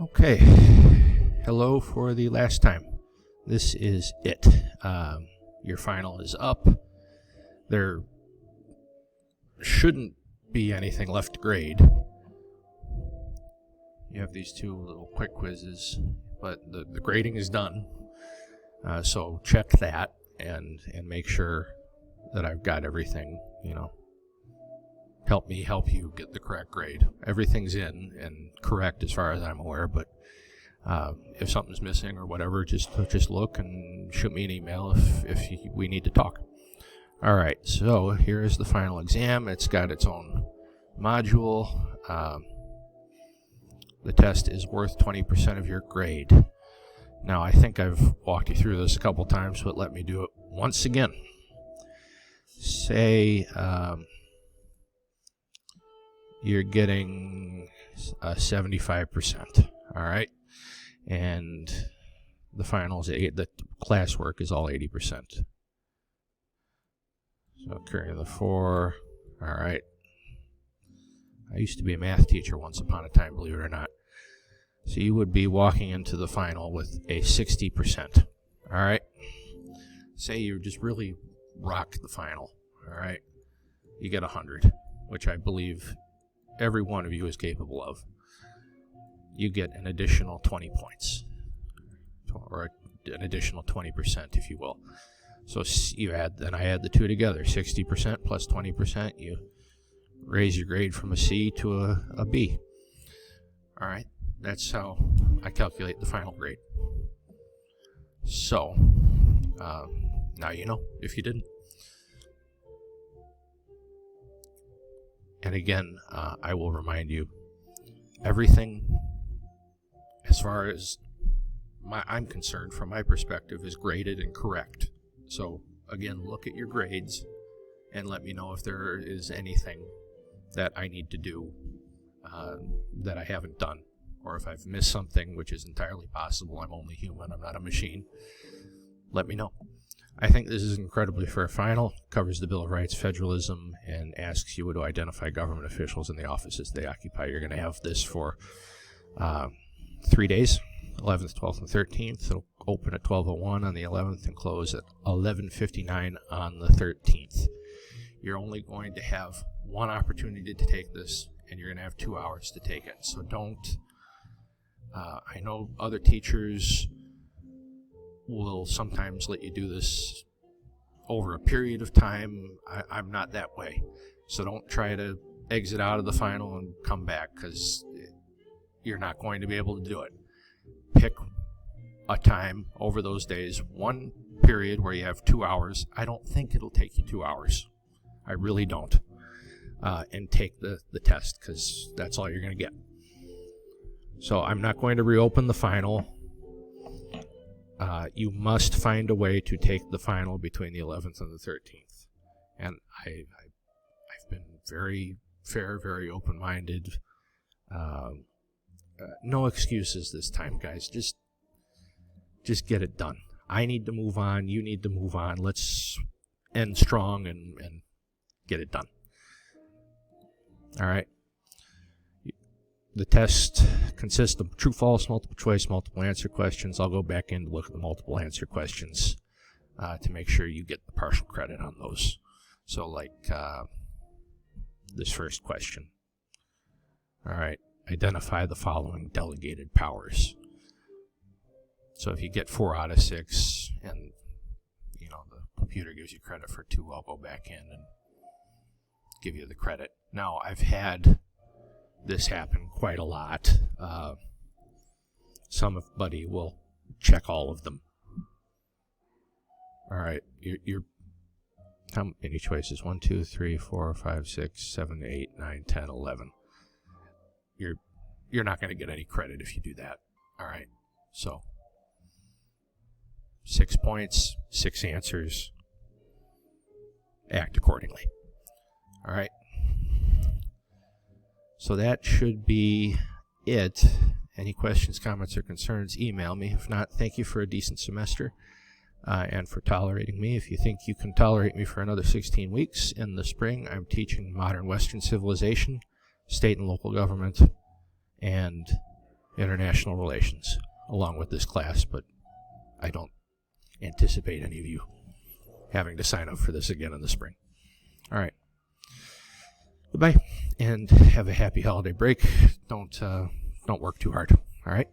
Okay, hello for the last time. This is it. Your final is up. There shouldn't be anything left to grade. You have these two little quick quizzes, but the grading is done. So check that and make sure that I've got everything, help me help you get the correct grade. Everything's in and correct as far as I'm aware, but if something's missing or whatever, just look and shoot me an email if we need to talk. All right, so here is the final exam. It's got its own module. The test is worth 20% of your grade. Now, I think I've walked you through this a couple times, but let me do it once again. Say you're getting 75%, all right? And the finals, the classwork is all 80%. So carry the 4, all right. I used to be a math teacher once upon a time, believe it or not. So you would be walking into the final with a 60%, all right? Say you just really rock the final, all right? You get 100, which I believe every one of you is capable of. You get an additional 20 points, or an additional 20%, if you will. So I add the two together, 60% plus 20%, you raise your grade from a C to a B. All right, that's how I calculate the final grade. So, now you know, if you didn't. And again, I will remind you, everything, as far as I'm concerned, from my perspective, is graded and correct. So, again, look at your grades and let me know if there is anything that I need to do that I haven't done, or if I've missed something, which is entirely possible. I'm only human, I'm not a machine. Let me know. I think this is incredibly fair final, covers the Bill of Rights, federalism, and asks you to identify government officials in the offices they occupy. You're going to have this for 3 days, 11th, 12th, and 13th. It'll open at 12:01 on the 11th and close at 11:59 on the 13th. You're only going to have one opportunity to take this, and you're going to have 2 hours to take it. So don't, I know other teachers will sometimes let you do this over a period of time. I'm not that way. So don't try to exit out of the final and come back, because you're not going to be able to do it. Pick a time over those days, one period where you have 2 hours. I don't think it'll take you 2 hours. I really don't. And take the test, because that's all you're going to get. So I'm not going to reopen the final. You must find a way to take the final between the 11th and the 13th. And I've been very fair, very open-minded. No excuses this time, guys. Just get it done. I need to move on. You need to move on. Let's end strong and get it done. All right. The test consists of true, false, multiple choice, multiple answer questions. I'll go back in to look at the multiple answer questions to make sure you get the partial credit on those. So like this first question. All right. Identify the following delegated powers. So if you get 4 out of 6 and the computer gives you credit for 2, I'll go back in and give you the credit. Now, I've had this happen quite a lot. Somebody will check all of them. All right, you're how many choices? 1, 2, 3, 4, 5, 6, 7, 8, 9, 10, 11. You're not going to get any credit if you do that. All right, so 6 points, 6 answers. Act accordingly. All right. So that should be it. Any questions, comments, or concerns, email me. If not, thank you for a decent semester and for tolerating me. If you think you can tolerate me for another 16 weeks, in the spring, I'm teaching modern Western civilization, state and local government, and international relations along with this class, but I don't anticipate any of you having to sign up for this again in the spring. All right. Goodbye, and have a happy holiday break. Don't work too hard. All right.